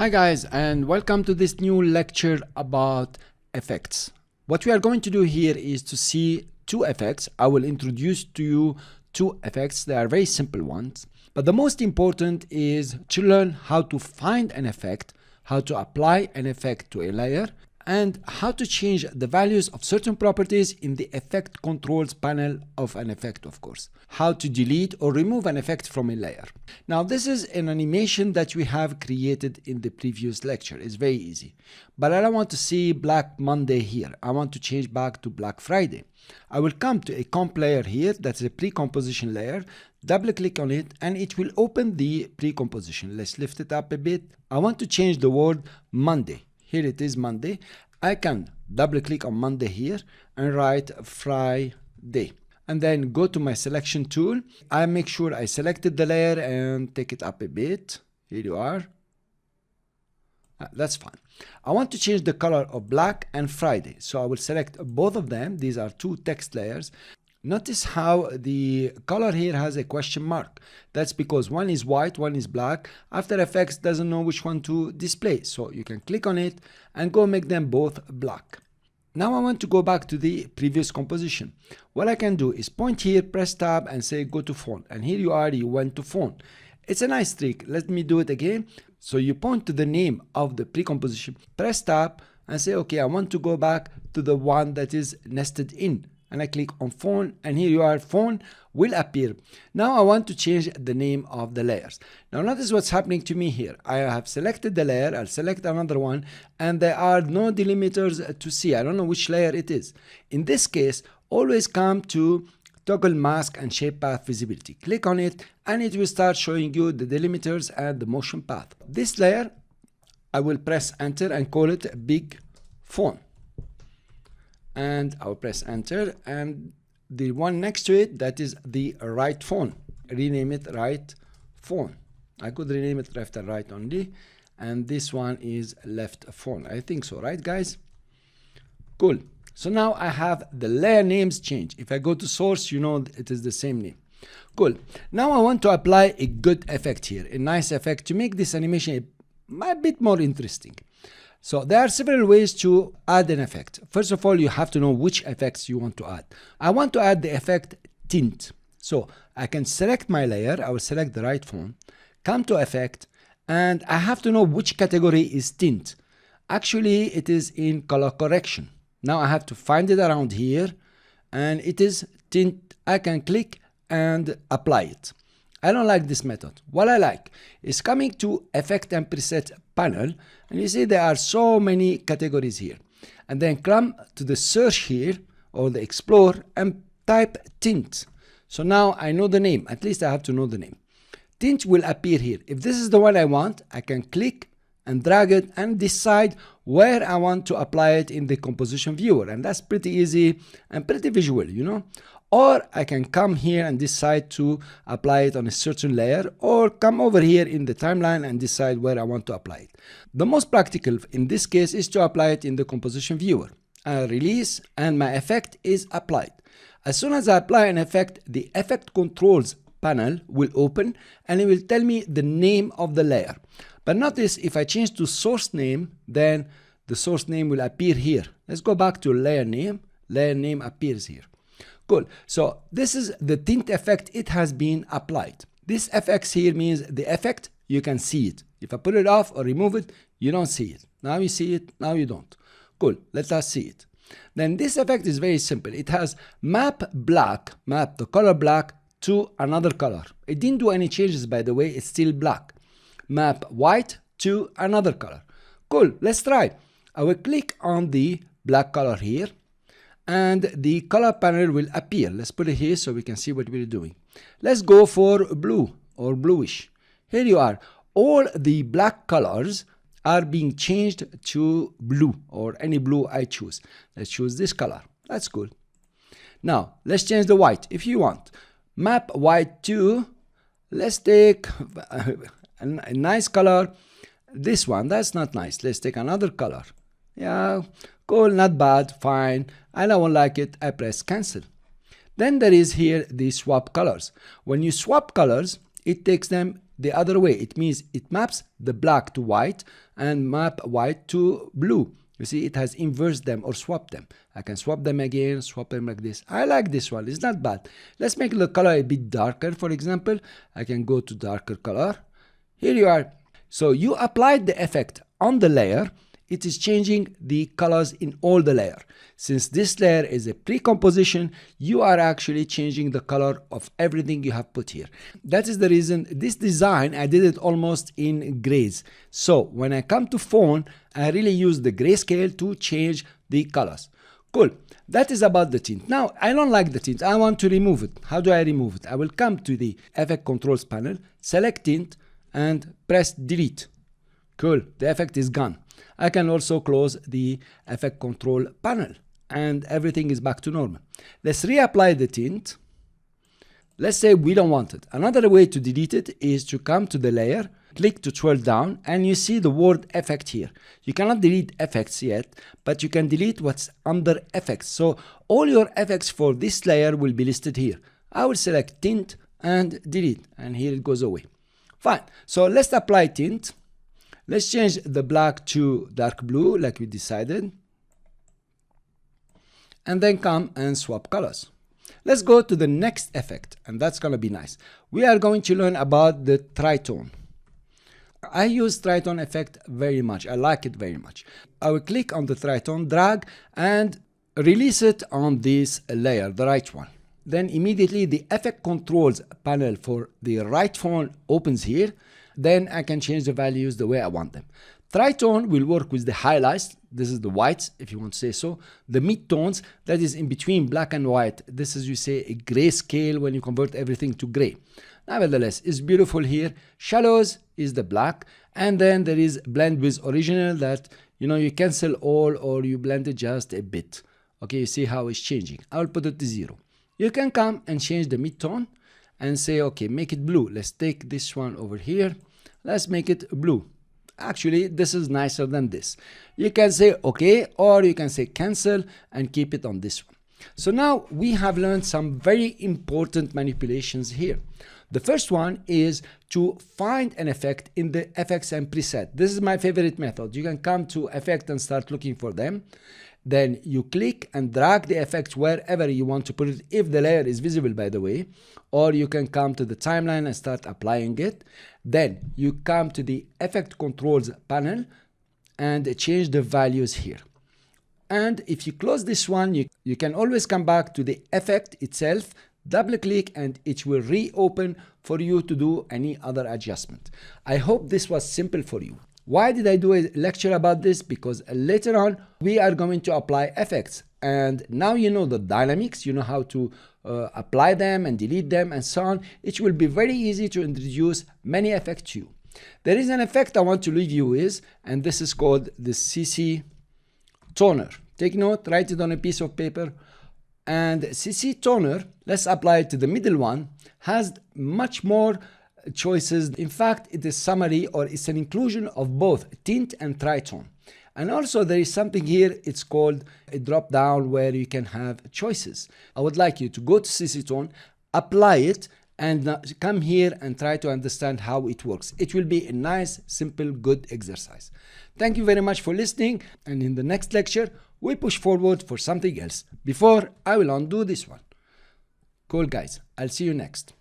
Hi guys, and welcome to this new lecture about effects. What we are going to do here is to see two effects. I will introduce to you two effects. They are very simple ones, but the most important is to learn how to find an effect, how to apply an effect to a layer, and how to change the values of certain properties in the effect controls panel of an effect, of course. How to delete or remove an effect from a layer. Now, this is an animation that we have created in the previous lecture. It's very easy. But I don't want to see Black Monday here. I want to change back to Black Friday. I will come to a comp layer here. That's a pre-composition layer. Double click on it and it will open the pre-composition. Let's lift it up a bit. I want to change the word Monday. Here it is, Monday. I can double click on Monday here and write Friday. And then go to my selection tool. I make sure I selected the layer and take it up a bit. Here you are. That's fine. I want to change the color of black and Friday. So I will select both of them. These are two text layers. Notice how the color here has a question mark. That's because one is white, one is black. After Effects doesn't know which one to display. So you can click on it and go make them both black. Now I want to go back to the previous composition. What I can do is point here, press tab and say go to font. And here you are, you went to font. It's a nice trick. Let me do it again. So you point to the name of the pre-composition, press tab and say, okay, I want to go back to the one that is nested in. And I click on font and here you are, font will appear. Now I want to change the name of the layers. Now notice what's happening to me here. I have selected the layer, I'll select another one and there are no delimiters to see. I don't know which layer it is. In this case, always come to toggle mask and shape path visibility. Click on it and it will start showing you the delimiters and the motion path. This layer, I will press enter and call it big font. And I'll press enter and the one next to it, that is the right font. Rename it right font. I could rename it left and right only. And this one is left font. I think so, right guys? Cool. So now I have the layer names changed. If I go to source, you know it is the same name. Cool. Now I want to apply a good effect here, a nice effect to make this animation a bit more interesting. So there are several ways to add an effect. First of all, you have to know which effects you want to add. I want to add the effect tint. So I can select my layer. I will select the right font, come to effect, and I have to know which category is tint. Actually, it is in color correction. Now I have to find it around here and it is tint. I can click and apply it. I don't like this method. What I like is coming to effect and preset panel and you see there are so many categories here, and then come to the search here or the explore and type tint. So now I know the name. At least I have to know the name. Tint will appear here. If this is the one I want, I can click and drag it and decide where I want to apply it in the composition viewer, and that's pretty easy and pretty visual, you know. Or I can come here and decide to apply it on a certain layer, or come over here in the timeline and decide where I want to apply it. The most practical in this case is to apply it in the composition viewer. I release and my effect is applied. As soon as I apply an effect, the effect controls panel will open and it will tell me the name of the layer. But notice if I change to source name, then the source name will appear here. Let's go back to layer name. Layer name appears here. Cool. So this is the tint effect. It has been applied. This effects here means the effect, you can see it. If I put it off or remove it, you don't see it. Now you see it, now you don't. Cool. Let us see it. Then this effect is very simple. It has map black, map the color black to another color. It didn't do any changes, by the way. It's still black. Map white to another color. Cool. Let's try. I will click on the black color here and the color panel will appear. Let's put it here so we can see what we're doing. Let's go for blue or bluish. Here you are. All the black colors are being changed to blue or any blue I choose. Let's choose this color. That's cool. Now let's change the white if you want. Map white to, let's take a nice color. This one, that's not nice. Let's take another color. Yeah, cool, not bad, fine. I don't like it. I press cancel. Then there is here the swap colors. When you swap colors, it takes them the other way. It means it maps the black to white and map white to blue. You see, it has inversed them or swapped them. I can swap them again, swap them like this. I like this one. It's not bad. Let's make the color a bit darker, for example. I can go to darker color. Here you are. So you applied the effect on the layer. It is changing the colors in all the layer. Since this layer is a pre-composition, you are actually changing the color of everything you have put here. That is the reason this design, I did it almost in grays. So when I come to phone, I really use the grayscale to change the colors. Cool. That is about the tint. Now, I don't like the tint. I want to remove it. How do I remove it? I will come to the Effect Controls panel, select Tint, and press Delete. Cool. The effect is gone. I can also close the Effect Control panel, and everything is back to normal. Let's reapply the tint. Let's say we don't want it. Another way to delete it is to come to the layer, click to scroll down, and you see the word effect here. You cannot delete effects yet, but you can delete what's under effects. So all your effects for this layer will be listed here. I will select tint and delete, and here it goes away. Fine. So let's apply tint. Let's change the black to dark blue like we decided. And then come and swap colors. Let's go to the next effect, and that's going to be nice. We are going to learn about the tritone. I use tritone effect very much. I like it very much. I will click on the tritone, drag, and release it on this layer, the right one. Then immediately the Effect Controls panel for the right phone opens here. Then I can change the values the way I want them. Tritone will work with the highlights. This is the whites, if you want to say so. The midtones, that is in between black and white. This is, you say, a grayscale when you convert everything to gray. Nevertheless, it's beautiful here. Shallows is the black. And then there is blend with original that, you cancel all or you blend it just a bit. Okay, you see how it's changing. I will put it to 0. You can come and change the midtone and say, okay, make it blue. Let's take this one over here. Let's make it blue. Actually, this is nicer than this. You can say okay, or you can say cancel and keep it on this one. So now we have learned some very important manipulations here. The first one is to find an effect in the effects and preset. This is my favorite method. You can come to effect and start looking for them. Then you click and drag the effect wherever you want to put it, if the layer is visible, by the way. Or you can come to the timeline and start applying it. Then you come to the Effect Controls panel and change the values here. And if you close this one, you can always come back to the effect itself, double click, and it will reopen for you to do any other adjustment. I hope this was simple for you. Why did I do a lecture about this? Because later on we are going to apply effects, and now you know the dynamics, you know how to apply them and delete them and so on. It will be very easy to introduce many effects to you. There is an effect I want to leave you with, and this is called the CC toner. Take note, write it on a piece of paper. And CC toner, let's apply it to the middle one, has much more choices. In fact, it is summary, or it's an inclusion of both tint and tritone. And also there is something here, it's called a drop down, where you can have choices. I would like you to go to CC tone, apply it, and come here and try to understand how it works. It will be a nice, simple, good exercise. Thank you very much for listening, and in the next lecture we push forward for something else. Before, I will undo this one. Cool guys, I'll see you next.